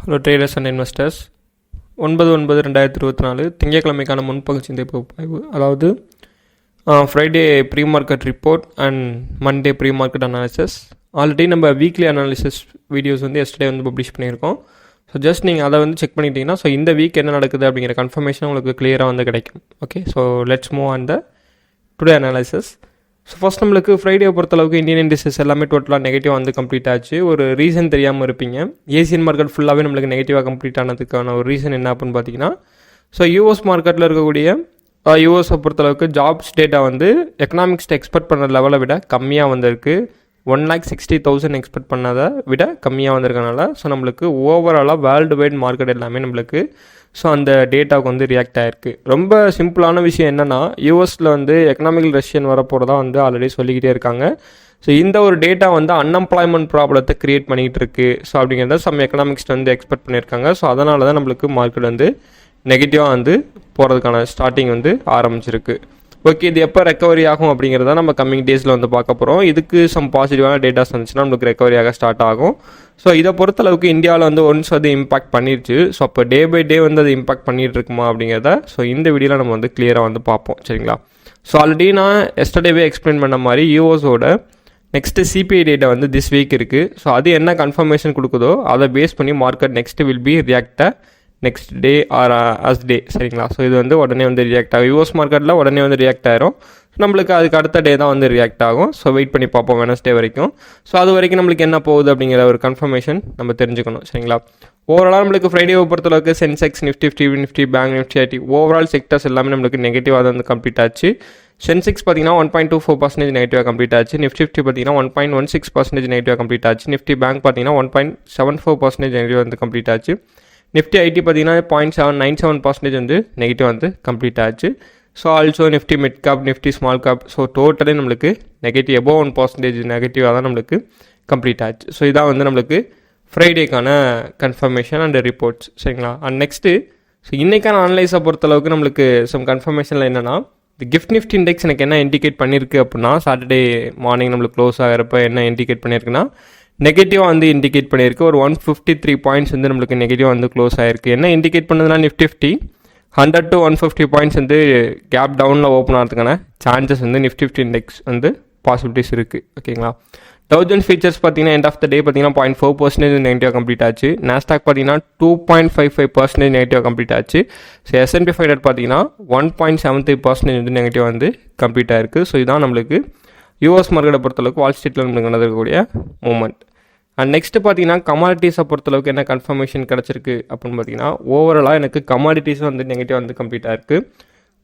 Hello traders and investors. 9/9/2024 திங்கட்கிழமைக்கான முன்பங்கு சந்தை பகுப்பாய்வு, அதாவது Friday pre market report and Monday pre market analysis. Already நம்ம வீக்லி அனாலிசிஸ் வீடியோஸ் வந்து எஸ்டர்டே வந்து பப்ளிஷ் பண்ணியிருக்கோம். ஸோ ஜஸ்ட் நீங்கள் அதை வந்து செக் பண்ணிட்டீங்கன்னா ஸோ இந்த வீக் என்ன நடக்குது அப்படிங்கிற கன்ஃபர்மேஷன் உங்களுக்கு கிளியராக வந்து கிடைக்கும். Okay, so let's move on the today analysis. So first நம்மளுக்கு ஃப்ரைடே பொறுத்தளவுக்கு இந்தியன் இண்டஸ்ட்ரீஸ் எல்லாமே டோட்டலாக நெகட்டிவாக வந்து கம்ப்ளீட் ஆச்சு. ஒரு ரீசன் தெரியாமல் இருப்பீங்க. ஏசியன் மார்க்கெட் ஃபுல்லாகவே நம்மளுக்கு நெகட்டிவாக கம்ப்ளீட் ஆனதுக்கான ஒரு ரீசன் என்ன அப்படின்னு பார்த்தீங்கன்னா, ஸோ யூஎஸ் மார்க்கெட்டில் இருக்கக்கூடிய யூஎஸை பொறுத்தளவுக்கு ஜாப்ஸ் டேட்டா வந்து எக்கனாமிக்ஸ்ட்டு எக்ஸ்பெக்ட் பண்ணுற லெவலை விட கம்மியாக வந்திருக்கு. 1,60,000 எக்ஸ்பெக்ட் பண்ணதை விட கம்மியாக வந்திருக்கனால ஸோ நம்மளுக்கு ஓவராலாக வேர்ல்டு வைட் மார்க்கெட் எல்லாமே நம்மளுக்கு ஸோ அந்த டேட்டாவுக்கு வந்து ரியாக்ட் ஆகிருக்கு. ரொம்ப சிம்பிளான விஷயம் என்னென்னா, யூஎஸில் வந்து எக்கனாமிக்கல் ரெஷன் வரப்போகிறதா வந்து ஆல்ரெடி சொல்லிக்கிட்டே இருக்காங்க. ஸோ இந்த ஒரு டேட்டா வந்து அன்எம்ப்ளாய்மெண்ட் ப்ராப்ளத்தை க்ரியேட் பண்ணிகிட்டு இருக்குது. ஸோ அப்படிங்கிறத சம் எக்கனாமிக்ஸ் வந்து எக்ஸ்பெக்ட் பண்ணியிருக்காங்க. ஸோ அதனால தான் நம்மளுக்கு மார்க்கெட் வந்து நெகட்டிவாக வந்து போகிறதுக்கான ஸ்டார்டிங் வந்து ஆரம்பிச்சிருக்கு. ஓகே, இது எப்போ ரெக்கவரி ஆகும் அப்படிங்கிறத நம்ம கம்மிங் டேஸில் வந்து பார்க்க போகிறோம். இதுக்கு சம் பாசிட்டிவான டேட்டாஸ் வந்துச்சுன்னா நம்மளுக்கு ரெக்கவரியாக ஸ்டார்ட் ஆகும். ஸோ இதை பொறுத்தளவுக்கு இந்தியாவில் வந்து ஒன்ஸ் அது இம்பாக்ட் பண்ணிருச்சு. ஸோ அப்போ டே பை டே வந்து அது இம்பாக்ட் பண்ணிகிட்டு இருக்குமா அப்படிங்கிறத ஸோ இந்த வீடியோவில் நம்ம வந்து கிளியராக வந்து பார்ப்போம். சரிங்களா? ஸோ ஆல்ரெடி நான் எஸ்டர்டேவே எக்ஸ்பிளைன் பண்ண மாதிரி யூஎஸோட நெக்ஸ்ட்டு சிபிஐ டேட்டா வந்து திஸ் வீக் இருக்குது. ஸோ அது என்ன கன்ஃபர்மேஷன் கொடுக்குதோ அதை பேஸ் பண்ணி market next will be react next day or as day. சரிங்களா? ஸோ இது வந்து உடனே வந்து ரியாக்ட் ஆகும். யூஎஸ் மார்க்கெட்டில் உடனே வந்து ரியாக்ட் ஆயிரும். நம்மளுக்கு அதுக்கு அடுத்த டே தான் வந்து ரியாக்ட் ஆகும். ஸோ வெயிட் பண்ணி பார்ப்போம் வெனஸ்டே வரைக்கும். ஸோ அது வரைக்கும் நம்மளுக்கு என்ன போகுது அப்படிங்கிற ஒரு கன்ஃபர்மேஷன் நம்ம தெரிஞ்சுக்கணும். சரிங்களா? ஓவராலாக நம்மளுக்கு ஃப்ரைடேவை பொறுத்தளவுக்கு Sensex, Nifty, bank Nifty, IT overall sectors எல்லாமே நம்மளுக்கு நெகட்டிவாக தான் வந்து கம்ப்ளீட் ஆச்சு. சென்செக்ஸ் பார்த்தீங்கன்னா 1.24% நெகட்டிவாக கம்ப்ளீட் ஆச்சு. நிஃப்டி பார்த்தீங்கன்னா 1.16% நெகட்டிவாக கம்ப்ளீட் ஆச்சு. நிஃப்டி பேங்க் பார்த்தீங்கன்னா 1.74% நெகட்டிவாக வந்து கம்ப்ளீட் ஆச்சு. நிஃப்டி ஐடி பார்த்தீங்கன்னா 0.97% வந்து நெகட்டிவ் வந்து கம்ப்ளீட் ஆச்சு. So also Nifty mid cap, Nifty small cap, so டோட்டலே நம்மளுக்கு நெகட்டிவ் எபோவ் 1% நெகட்டிவாக தான் நம்மளுக்கு கம்ப்ளீட் ஆச்சு. ஸோ இதான் வந்து நம்மளுக்கு ஃப்ரைடேக்கான கன்ஃபர்மேஷன் அண்ட் ரிப்போர்ட்ஸ். சரிங்களா? அண்ட் நெக்ஸ்ட்டு ஸோ இன்றைக்கான அனலைஸை பொறுத்தளவுக்கு நம்மளுக்கு சம் கன்ஃபர்மேஷனில் என்னென்னா, இந்த கிஃப்ட் நிஃப்டி இண்டெக்ஸ் எனக்கு என்ன இண்டிகேட் பண்ணியிருக்கு அப்படின்னா, சாட்டர்டே மார்னிங் நம்மளுக்கு க்ளோஸ் ஆகிறப்ப என்ன இண்டிகேட் பண்ணியிருக்குன்னா, நெகட்டிவாக வந்து இண்டிகேட் பண்ணியிருக்கு. ஒரு 153 பாயிண்ட்ஸ் வந்து நம்மளுக்கு நெகட்டிவாக வந்து க்ளோஸ் ஆகிருக்கு. என்ன இண்டிகேட் பண்ணுதுன்னா, நிஃப்டி 100 to 150 பாயிண்ட்ஸ் வந்து கேப் டவுனில் ஓப்பன் ஆகிறதுக்கான சான்சஸ் வந்து நிஃப்டி இண்டெக்ஸ் வந்து பாசிபிலிட்டிஸ் இருக்குது. ஓகேங்களா? டவ் ஜோன்ஸ் ஃபீச்சர்ஸ் பார்த்தீங்கன்னா எண்ட் ஆஃப் த டே பார்த்தீங்கன்னா 0.4% நெகட்டிவாக கம்ப்ளீட் ஆச்சு. நாஸ்டாக் பார்த்தீங்கன்னா 2.55% நெகட்டிவாக கம்ப்ளீட் ஆச்சு. ஸோ S&P 500 பார்த்தீங்கன்னா 1.73% வந்து நெகட்டிவாக வந்து கம்ப்ளீட் ஆகிருக்கு. ஸோ இதுதான் நம்மளுக்கு யூஎஸ் மார்க்கெட்டை பொறுத்தளவுக்கு வால் ஸ்ட்ரீட்டில் நம்மளுக்கு நடக்கக்கூடிய மூவ்மெண்ட். அண்ட் நெக்ஸ்ட்டு பார்த்தீங்கன்னா கமாடிட்டிஸை பொறுத்தளவுக்கு என்ன கன்ஃபர்மேஷன் கிடச்சிருக்கு அப்படின்னு பார்த்தீங்கன்னா, ஓவராலாக எனக்கு கமாடிட்டிஸும் வந்து நெகட்டிவ் வந்து கம்ப்ளீட் ஆயிருக்கு.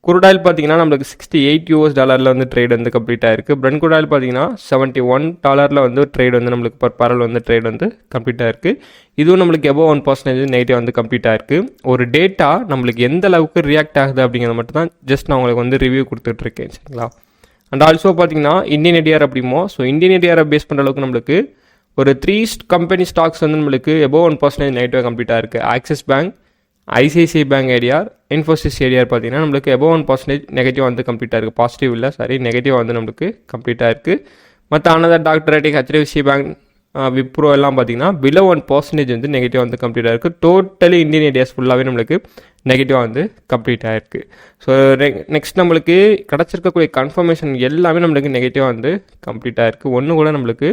குரூடாயில் பார்த்தீங்கன்னா நம்மளுக்கு $60 வந்து ட்ரேட் வந்து கம்ப்ளீட் ஆயிருக்கு. பிரெண்ட் குரூடாயில் பார்த்தீங்கன்னா $71 வந்து ட்ரேட் வந்து நம்மளுக்கு பர் பேரல் வந்து ட்ரேட் வந்து கம்ப்ளீட் ஆயிருக்கு. இதுவும் நம்மளுக்கு எபோவ் 1% நெகட்டிவ் வந்து கம்ப்ளீட் ஆயிருக்கு. ஒரு டேட்டா நம்மளுக்கு எந்த அளவுக்கு ரியாக்ட் ஆகுது அப்படிங்கிறது மட்டும் தான் ஜஸ்ட் நான் உங்களுக்கு வந்து ரிவ்யூ கொடுத்துட்ருக்கேன். சரிங்களா? அண்ட் ஆல்சோ பார்த்தீங்கன்னா இந்தியன் ஏடிஆர் அப்படிமோ, ஸோ இந்தியன் ஏடிஆரை பேஸ் பண்ணுற அளவுக்கு நம்மளுக்கு ஒரு 3 கம்பெனி ஸ்டாக்ஸ் வந்து நம்மளுக்கு எபோவ் 1% நெகட்டிவாக கம்ப்ளீட்டாக இருக்குது. Axis bank, ICICI bank ADR, Infosys ADR பார்த்தீங்கன்னா நம்மளுக்கு எபோவ் 1% நெகட்டிவ் வந்து கம்ப்ளீட்டாக இருக்குது. பாசிட்டிவ் இல்லை, சாரி, நெகட்டிவாக வந்து நம்மளுக்கு கம்ப்ளீட்டாக இருக்குது. மற்ற another doctor IT, HDFC bank, Wipro எல்லாம் பார்த்தீங்கன்னா பிலோ 1% வந்து நெகட்டிவாக வந்து கம்ப்ளீட்டாக இருக்குது. டோட்டலி இந்தியன் ஏடியாஸ் ஃபுல்லாகவே நம்மளுக்கு நெகட்டிவாக வந்து கம்ப்ளீட் ஆகிருக்கு. ஸோ நெக்ஸ்ட் நம்மளுக்கு கிடச்சிருக்கக்கூடிய கன்ஃபர்மேஷன் எல்லாமே நம்மளுக்கு நெகட்டிவாக வந்து கம்ப்ளீட் ஆகிருக்கு. ஒன்று கூட நம்மளுக்கு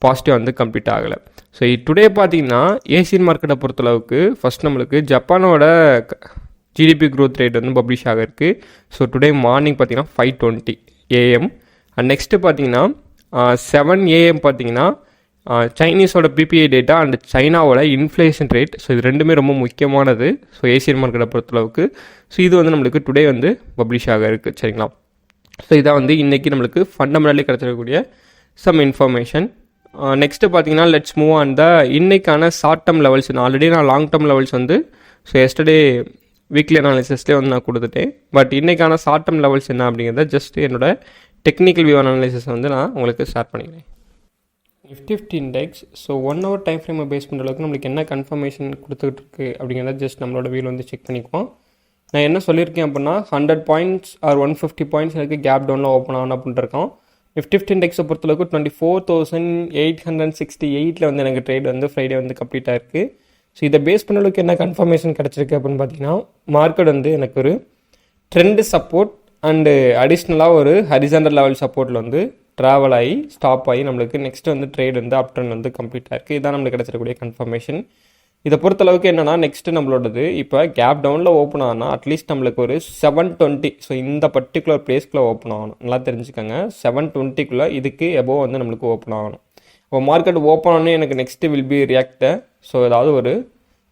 பாசிட்டிவ் வந்து கம்ப்ளீட் ஆகலை. ஸோ டுடே பார்த்தீங்கன்னா ஏசியன் மார்க்கெட்டை பொறுத்தளவுக்கு ஃபஸ்ட் நம்மளுக்கு ஜப்பானோட ஜிடிபி க்ரோத் ரேட் வந்து பப்ளிஷ் ஆகிருக்கு. ஸோ டுடே மார்னிங் பார்த்தீங்கன்னா 5:20 AM. அண்ட் நெக்ஸ்ட்டு பார்த்தீங்கன்னா 7 AM பார்த்தீங்கன்னா சைனீஸோட பிபிஐ டேட்டா அண்ட் சைனாவோட இன்ஃப்ளேஷன் ரேட். ஸோ இது ரெண்டுமே ரொம்ப முக்கியமானது ஸோ ஏசியன் மார்க்கெட்டை பொறுத்தளவுக்கு. ஸோ இது வந்து நம்மளுக்கு டுடே வந்து பப்ளிஷ் ஆக இருக்குது. சரிங்களா? ஸோ இதான் வந்து இன்றைக்கி நம்மளுக்கு ஃபண்டமெண்டலி கிடச்சிருக்கக்கூடிய சம் இன்ஃபர்மேஷன். நெக்ஸ்ட்டு பார்த்தீங்கன்னா லெட்ஸ் மூவ் ஆன் த இன்னைக்கான ஷார்ட் டேர்ம் லெவல்ஸ். ஆல்ரெடி நான் லாங் டேர்ம் லெவல்ஸ் வந்து ஸோ எஸ்டர்டே வீக்லி அனாலிசிஸ்லேயே வந்து நான் கொடுத்துட்டேன். பட் இன்றைக்கான ஷார்ட் டேர்ம் லெவல்ஸ் என்ன அப்படிங்கிறத ஜஸ்ட் என்னோட டெக்னிக்கல் வியூ அனாலிசிஸ் வந்து நான் உங்களுக்கு ஸ்டார்ட் பண்ணிக்கிறேன். Nifty index so 1 hour time ஃப்ரேமை பேஸ் பண்ணுற அளவுக்கு நம்மளுக்கு என்ன கன்ஃபர்மேஷன் கொடுத்துக்கிட்டு இருக்குது அப்படிங்கிறத ஜஸ்ட் நம்மளோட வியூவில் வந்து செக் பண்ணிக்குவோம். நான் என்ன சொல்லியிருக்கேன் அப்படின்னா 100 பாயிண்ட்ஸ் ஆர் 150 பாயிண்ட்ஸ் எனக்கு கேப் டவுனில் ஓப்பன் ஆகணும் அப்படின்ட்டு இருக்கோம். நிஃப்டி இண்டெக்ஸை பொறுத்தளவுக்கு 24,868 வந்து எனக்கு ட்ரேட் வந்து ஃப்ரைடே வந்து கம்ப்ளீட் ஆயிருக்கு. ஸோ இதை பேஸ் பண்ண அளவுக்கு என்ன கன்ஃபர்மேஷன் கிடச்சிருக்கு அப்படின்னு பார்த்தீங்கன்னா, மார்க்கெட் வந்து எனக்கு ஒரு ட்ரெண்டு சப்போர்ட் அண்டு அடிஷ்னலாக ஒரு ஹரிசாண்டல் லெவல் சப்போர்ட்டில் வந்து ட்ராவல் ஆகி ஸ்டாப் ஆகி நம்மளுக்கு நெக்ஸ்ட் வந்து ட்ரேட் வந்து அப் ட்ரெண்ட் வந்து கம்ப்ளீட் ஆயிருக்கு. இதுதான் நம்மளுக்கு கிடச்சிருக்கக்கூடிய கன்ஃபர்மேஷன். இதை பொறுத்தளவுக்கு என்னென்னா, நெக்ஸ்ட்டு நம்மளோடது இப்போ கேப் டவுனில் ஓப்பன் ஆனால் அட்லீஸ்ட் நம்மளுக்கு ஒரு 720, ஸோ இந்த பர்டிகுலர் பிளேஸ்க்குள்ளே ஓப்பன் ஆகணும். நல்லா தெரிஞ்சுக்கோங்க, 720க்குள்ளே இதுக்கு எபோவ் வந்து நம்மளுக்கு ஓப்பன் ஆகணும். இப்போ மார்க்கெட் ஓப்பன் ஆனால் எனக்கு next will be react. So ஏதாவது ஒரு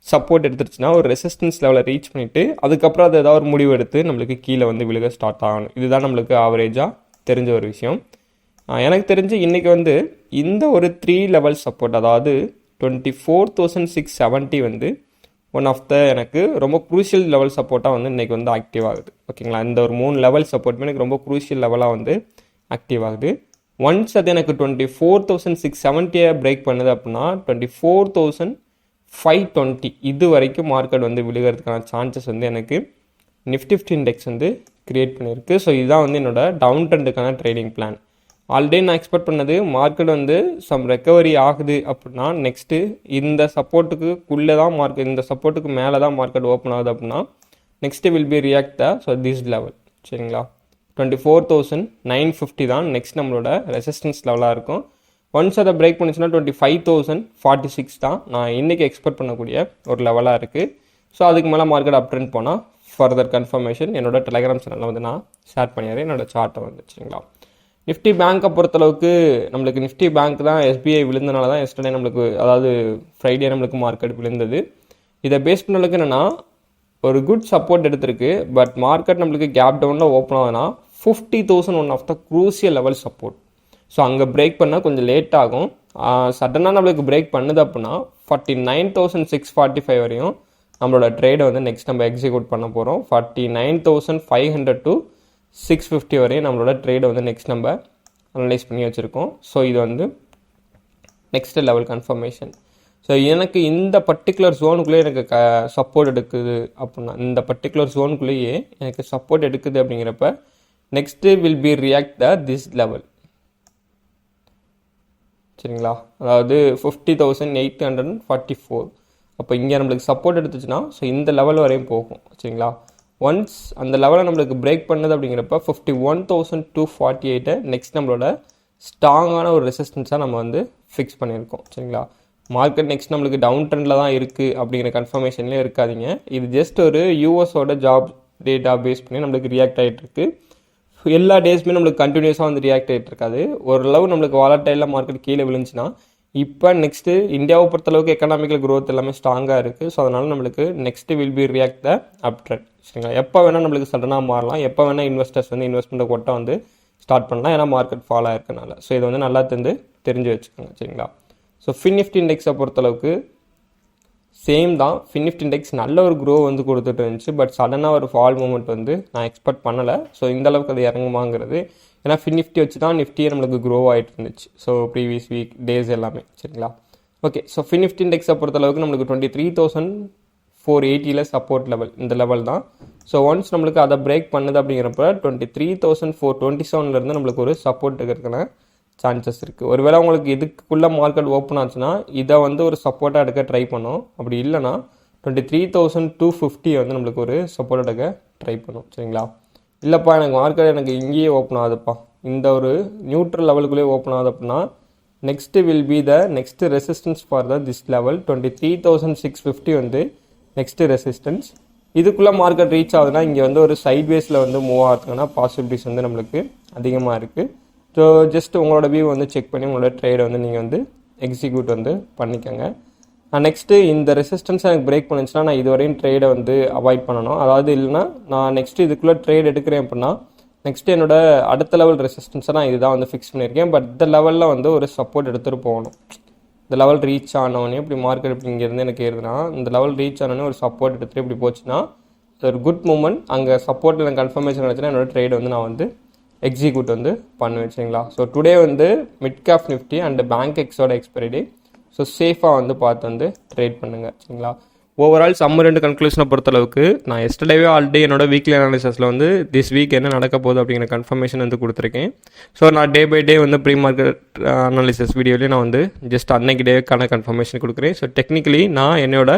சப்போர்ட் எடுத்துருச்சுன்னா ஒரு ரெசிஸ்டன்ஸ் லெவலை ரீச் பண்ணிவிட்டு அதுக்கப்புறம் அது ஏதாவது ஒரு முடிவு எடுத்து நம்மளுக்கு கீழே வந்து விழுக ஸ்டார்ட் ஆகணும். இதுதான் நம்மளுக்கு ஆவரேஜாக தெரிஞ்ச ஒரு விஷயம். எனக்கு தெரிஞ்சு இன்றைக்கி வந்து இந்த ஒரு 3 லெவல் சப்போர்ட், அதாவது 24,670 வந்து ஒன் ஆஃப் த எனக்கு ரொம்ப குரூஷியல் லெவல் சப்போர்ட்டாக வந்து இன்றைக்கி வந்து ஆக்டிவ் ஆகுது. ஓகேங்களா, இந்த ஒரு 3 லெவல் சப்போர்ட்டுமே எனக்கு ரொம்ப குரூஷியல் லெவலாக வந்து ஆக்டிவ் ஆகுது. ஒன்ஸ் அது எனக்கு 24,670 பிரேக் பண்ணுது அப்படின்னா 24,520 இது வரைக்கும் மார்க்கெட் வந்து விழுகிறதுக்கான சான்சஸ் வந்து எனக்கு நிஃப்டி 50 இண்டெக்ஸ் வந்து கிரியேட் பண்ணியிருக்கு. ஸோ இதுதான் வந்து என்னோட டவுன் ட்ரெண்டுக்கான ட்ரேடிங் பிளான். ஆல்ரெடி நான் எக்ஸ்பெக்ட் பண்ணது மார்க்கெட் வந்து சம் ரெக்கவரி ஆகுது அப்படின்னா நெக்ஸ்ட்டு இந்த சப்போர்ட்டுக்குள்ளே தான் மார்க்கெட், இந்த சப்போர்ட்டுக்கு மேலே தான் மார்க்கெட் ஓப்பன் ஆகுது அப்படின்னா next will be react so this level. சரிங்களா, 24,950 தான் நெக்ஸ்ட் நம்மளோட ரெசிஸ்டன்ஸ் லெவலாக இருக்கும். ஒன்ஸ் அதை பிரேக் பண்ணிச்சுன்னா 25,046 தான் நான் இன்றைக்கி எக்ஸ்பெக்ட் பண்ணக்கூடிய ஒரு லெவலாக இருக்குது. ஸோ அதுக்கு மேலே மார்க்கெட் அப் ட்ரெண்ட் போனால் ஃபர்தர் கன்ஃபர்மேஷன் என்னோட டெலிகிராம் சேனலில் வந்து நான் ஷேர் பண்ணிடுறேன் என்னோட சார்ட்டை வந்து. சரிங்களா, நிஃப்டி பேங்க்கை பொறுத்தளவுக்கு நம்மளுக்கு நிஃப்டி பேங்க் தான் எஸ்பிஐ விழுந்தனால தான் எஸ்டர்டே நம்மளுக்கு, அதாவது ஃப்ரைடே நம்மளுக்கு மார்க்கெட் விழுந்தது. இதை பேஸ் பண்ண அளவுக்கு என்னென்னா ஒரு குட் சப்போர்ட் எடுத்திருக்கு. பட் மார்க்கெட் நம்மளுக்கு கேப் டவுனில் ஓப்பன் ஆகுதுன்னா 50,000 one of the crucial level support. So அங்கே பிரேக் பண்ணால் கொஞ்சம் லேட் ஆகும். சடனாக நம்மளுக்கு பிரேக் பண்ணுது அப்படின்னா 49,645 வரையும் நம்மளோட ட்ரேடை வந்து நெக்ஸ்ட் நம்ம எக்ஸிக்யூட் பண்ண போகிறோம். 49,500 to 650 வரையும் நம்மளோட ட்ரேடை வந்து நெக்ஸ்ட் நம்ம அனலைஸ் பண்ணி வச்சுருக்கோம். ஸோ இது வந்து நெக்ஸ்ட் லெவல் கன்ஃபர்மேஷன். ஸோ எனக்கு இந்த பர்டிகுலர் ஜோனுக்குள்ளேயே எனக்கு சப்போர்ட் எடுக்குது அப்படின்னா, இந்த பர்டிகுலர் ஜோனுக்குள்ளேயே எனக்கு சப்போர்ட் எடுக்குது அப்படிங்கிறப்ப next will be react this level. சரிங்களா, அதாவது 50,844. அப்போ இங்கே நம்மளுக்கு சப்போர்ட் எடுத்துச்சுன்னா ஸோ இந்த லெவல் வரையும் போகும். சரிங்களா, ஒன்ஸ் அந்த லெவலை நம்மளுக்கு பிரேக் பண்ணுது அப்படிங்கிறப்ப 51,248 நெக்ஸ்ட் நம்மளோட ஸ்ட்ராங்கான ஒரு ரெசிஸ்டன்ஸாக நம்ம வந்து ஃபிக்ஸ் பண்ணியிருக்கோம். சரிங்களா, மார்க்கெட் நெக்ஸ்ட் நம்மளுக்கு டவுன் ட்ரெண்டில் தான் இருக்குது அப்படிங்கிற கன்ஃபர்மேஷன்லேயே இருக்காதிங்க. இது ஜஸ்ட் ஒரு யூஎஸோட ஜாப் டேட்டா பேஸ் பண்ணி நம்மளுக்கு ரியாக்ட் ஆகிட்டு இருக்கு. எல்லா டேஸுமே நம்மளுக்கு கண்டினியூஸாக வந்து ரியாக்ட் ஆகிட்டு இருக்காது. ஓரளவு நம்மளுக்கு வாலட்டைலில் மார்க்கெட் கீழே விழுந்துச்சுன்னா இப்போ நெக்ஸ்ட்டு இந்தியாவை பொறுத்தளவுக்கு எக்கனாமிக்கல் க்ரோத் எல்லாமே ஸ்ட்ராங்காக இருக்குது. ஸோ அதனால் நம்மளுக்கு next will be react the up trend. சரிங்களா, எப்போ வேணால் நம்மளுக்கு சடனாக மாறலாம், எப்போ வேணால் இன்வெஸ்டர்ஸ் வந்து இன்வெஸ்ட்மெண்ட்டை கொட்ட வந்து ஸ்டார்ட் பண்ணலாம், ஏன்னா மார்க்கெட் ஃபாலோ ஆயிருக்கனால. ஸோ இதை வந்து நல்லா தெரிஞ்சு வச்சுக்கோங்க. சரிங்களா, ஸோ ஃபின் நிஃப்டி இண்டெக்ஸை பொறுத்தளவுக்கு சேம் தான். ஃபின் நிஃப்டி இண்டெக்ஸ் நல்ல ஒரு க்ரோ வந்து கொடுத்துட்டு இருந்துச்சு. பட் சடனாக ஒரு ஃபால் மூமெண்ட் வந்து நான் எக்ஸ்பெக்ட் பண்ணலை. ஸோ இந்தளவுக்கு அது இறங்குமாங்கிறது, ஏன்னா ஃபின் நிஃப்டி வச்சு தான் நிஃப்டியே நம்மளுக்கு க்ரோ ஆகிட்டு இருந்துச்சு. ஸோ ப்ரீவியஸ் வீக் டேஸ் எல்லாமே. சரிங்களா, ஓகே. ஸோ ஃபின் நிஃப்டி இண்டெக்ஸை பொறுத்தளவுக்கு நம்மளுக்கு 23,480 சப்போர்ட் லெவல், இந்த லெவல் தான். ஸோ ஒன்ஸ் நம்மளுக்கு அதை பிரேக் பண்ணுது அப்படிங்கிறப்ப 23,427 நம்மளுக்கு ஒரு சப்போர்ட் இருக்கிறதுக்கான சான்சஸ் இருக்குது. ஒருவேளை உங்களுக்கு இதுக்குள்ளே மார்க்கெட் ஓப்பன் ஆச்சுன்னா இதை வந்து ஒரு சப்போர்ட்டாக எடுக்க ட்ரை பண்ணும். அப்படி இல்லைனா 23,250 வந்து நம்மளுக்கு ஒரு சப்போர்ட் எடுக்க ட்ரை பண்ணும். சரிங்களா, இல்லைப்பா எனக்கு மார்க்கெட் எனக்கு இங்கேயே ஓப்பன் ஆகுதுப்பா, இந்த ஒரு நியூட்ரல் லெவலுக்குள்ளேயே ஓப்பன் ஆகுது அப்படின்னா next will be the next resistance for the this level 23,650 வந்து நெக்ஸ்ட்டு ரெசிஸ்டன்ஸ். இதுக்குள்ளே மார்க்கெட் ரீச் ஆகுதுன்னா இங்கே வந்து ஒரு சைட்வேஸில் வந்து மூவ் ஆகிறதுக்கான பாசிபிலிட்டிஸ் வந்து நம்மளுக்கு அதிகமாக இருக்குது. ஸோ ஜஸ்ட் உங்களோட வியூ வந்து செக் பண்ணி உங்களோட ட்ரேடை வந்து நீங்கள் வந்து எக்ஸிக்யூட் வந்து பண்ணிக்கோங்க. நெக்ஸ்ட்டு இந்த ரெசிஸ்டன்ஸ் எனக்கு பிரேக் பண்ணிச்சுன்னா நான் இதுவரையும் ட்ரேடை வந்து அவாய்ட் பண்ணணும். அதாவது இல்லைனா நான் நெக்ஸ்ட்டு இதுக்குள்ளே ட்ரேட் எடுக்கிறேன் அப்படின்னா நெக்ஸ்ட்டு என்னோட அடுத்த லெவல் ரெசிஸ்டன்ஸை நான் இதுதான் வந்து ஃபிக்ஸ் பண்ணியிருக்கேன். பட் இந்த லெவலில் வந்து ஒரு சப்போர்ட் எடுத்துகிட்டு போகணும். இந்த லெவல் ரீச் ஆனோடனே இப்படி மார்க்கெட் இப்படி இங்கேருந்து எனக்கு ஏறுதுன்னா இந்த லெவல் ரீச் ஆனோடனே ஒரு சப்போர்ட் எடுத்துகிட்டு இப்படி போச்சுன்னா ஒரு குட் மூமெண்ட். அங்கே சப்போர்ட் எனக்கு கன்ஃபர்மேஷன் கிடச்சுன்னா என்னோடய ட்ரேட் வந்து நான் வந்து எக்ஸிக்யூட் வந்து பண்ணுவேன். சரிங்களா, ஸோ டுடே வந்து mid cap Nifty and bank எக்ஸோட எக்ஸ்பைரி டே. ஸோ சேஃபாக வந்து பார்த்து வந்து ட்ரேட் பண்ணுங்கள். சரிங்களா, ஓவரால் சம்மர் ரெண்டு கன்க்ளூஷனை பொறுத்தளவுக்கு நான் எஸ்டர்டேவே ஆல்ரெடி என்னோட வீக்லி அனாலிசிஸில் வந்து திஸ் வீக் என்ன நடக்க போகுது அப்படிங்கிற கன்ஃபர்மேஷன் வந்து கொடுத்துருக்கேன். ஸோ நான் டே பை டே வந்து ப்ரீ மார்க்கெட் அனாலிசிஸ் வீடியோலேயே நான் வந்து ஜஸ்ட் அன்னைக்கு டேக்கான கன்ஃபர்மேஷன் கொடுக்குறேன். ஸோ டெக்னிக்கலி நான் என்னோட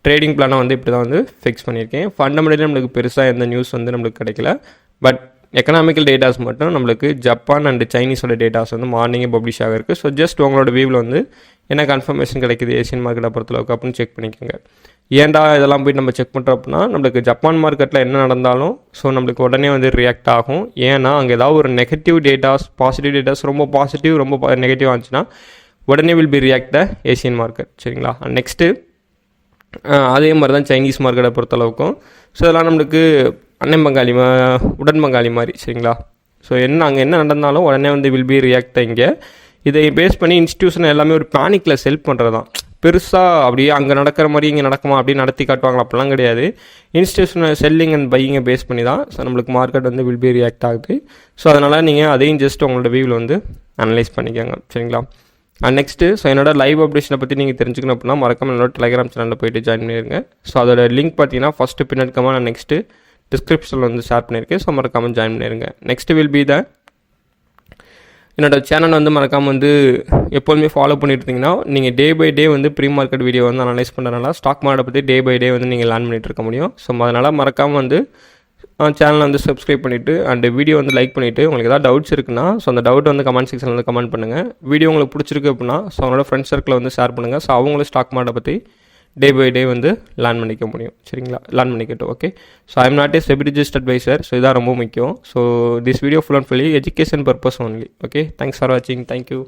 ட்ரேடிங் பிளானை வந்து இப்படி தான் வந்து ஃபிக்ஸ் பண்ணியிருக்கேன். ஃபண்டமெண்டலி நம்மளுக்கு பெருசாக எந்த நியூஸ் வந்து நம்மளுக்கு கிடைக்கல. பட் எக்கனாமிக்கல் டேட்டாஸ் மட்டும் நம்மளுக்கு ஜப்பான் அண்ட் சைனீஸோட டேட்டாஸ் வந்து மார்னிங்கே பப்ளிஷ் ஆகிருக்கு. ஸோ ஜஸ்ட் உங்களோட வியூவில் வந்து என்ன கன்ஃபர்மேஷன் கிடைக்குது ஏஷியன் மார்க்கெட்டை பொறுத்தளவுக்கு அப்படின்னு செக் பண்ணிக்கோங்க. ஏன்டா இதெல்லாம் போய் நம்ம செக் பண்ணுறோம் அப்படின்னா நம்மளுக்கு ஜப்பான் மார்க்கெட்டில் என்ன நடந்தாலும் ஸோ நம்மளுக்கு உடனே வந்து ரியாக்ட் ஆகும். ஏன்னா அங்கே ஏதாவது ஒரு நெகட்டிவ் டேட்டாஸ் பாசிட்டிவ் டேட்டாஸ் ரொம்ப பாசிட்டிவ் ரொம்ப நெகட்டிவ் ஆச்சுன்னா உடனே will be react the Asian market. சரிங்களா? நெக்ஸ்ட்டு அதே மாதிரி தான் சைனீஸ் மார்க்கெட்டை பொறுத்தளவுக்கும். ஸோ இதெல்லாம் நம்மளுக்கு அண்ணன் பங்காளி உடன் பங்காளி மாதிரி. சரிங்களா? ஸோ அங்கே என்ன நடந்தாலும் உடனே வந்து வில் பி ரியாக்ட். இங்கே இதை பேஸ் பண்ணி இன்ஸ்டியூஷன் எல்லாமே ஒரு பேனிக்கில் செல் பண்ணுறது தான். பெருசாக அப்படியே அங்கே நடக்கிற மாதிரி இங்கே நடக்குமா அப்படின்னு நடத்தி காட்டுவாங்களா? அப்படிலாம் கிடையாது. இன்ஸ்டியூஷனல் செல்லிங் அண்ட் பையிங்கை பேஸ் பண்ணி தான் ஸோ நம்மளுக்கு மார்க்கெட் வந்து வில் பி ரியாக்ட் ஆகுது. ஸோ அதனால் நீங்கள் அதையும் ஜஸ்ட் உங்களோட வியூவில் வந்து அனலைஸ் பண்ணிக்கோங்க. சரிங்களா? அண்ட் நெக்ஸ்ட்டு ஸோ என்னோட லைவ் அப்டேஷனை பற்றி நீங்கள் தெரிஞ்சுக்கணும் அப்படின்னா மறக்காம என்னோட டெலிகிராம் சேனலில் போய்ட்டு ஜாயின் பண்ணிடுங்க. ஸோ அதோட லிங்க் பார்த்தீங்கன்னா ஃபஸ்ட்டு பின்னாடி நான் நெக்ஸ்ட்டு டிஸ்கிரிப்ஷனில் வந்து ஷேர் பண்ணியிருக்கேன். ஸோ மறக்காமல் ஜாயின் பண்ணிடுங்க. நெக்ஸ்ட்டு வில் பி த என்னோடய சேனல் வந்து மறக்காமல் வந்து எப்போதுமே ஃபாலோ பண்ணிட்டு இருந்தீங்கன்னா நீங்கள் டே பை டே வந்து ப்ரீ மார்க்கெட் வீடியோ வந்து அனலைஸ் பண்ணுறதுனால ஸ்டாக் மார்க்கெட்டை பற்றி டே பை டே வந்து நீங்கள் லேர்ன் பண்ணிகிட்டு இருக்க முடியும். ஸோ அதனால் மறக்காமல் வந்து சேனலை வந்து சப்ஸ்கிரைப் பண்ணிவிட்டு அண்ட் வீடியோ வந்து லைக் பண்ணிவிட்டு உங்களுக்கு ஏதாவது டவுட்ஸ் இருக்குன்னா ஸோ அந்த டவுட் வந்து கமெண்ட் செக்ஷனில் வந்து கமெண்ட் பண்ணுங்கள். வீடியோ உங்களுக்கு பிடிச்சிருக்கு அப்படின்னா ஸோ அவங்களோட ஃப்ரெண்ட்ஸ் சர்க்கிளில் வந்து ஷேர் பண்ணுங்கள். ஸோ அவங்களும் ஸ்டாக் மார்க்கெட்டை பற்றி டே பை டே வந்து லேர்ன் பண்ணிக்க முடியும். சரிங்களா? லேர்ன் பண்ணிக்கட்டும். Okay. So I am not a SEBI registered advisor. So இதான் ரொம்ப முக்கியம். So this video full and fully education purpose only. Okay. Thanks for வாட்சிங். தேங்க்யூ.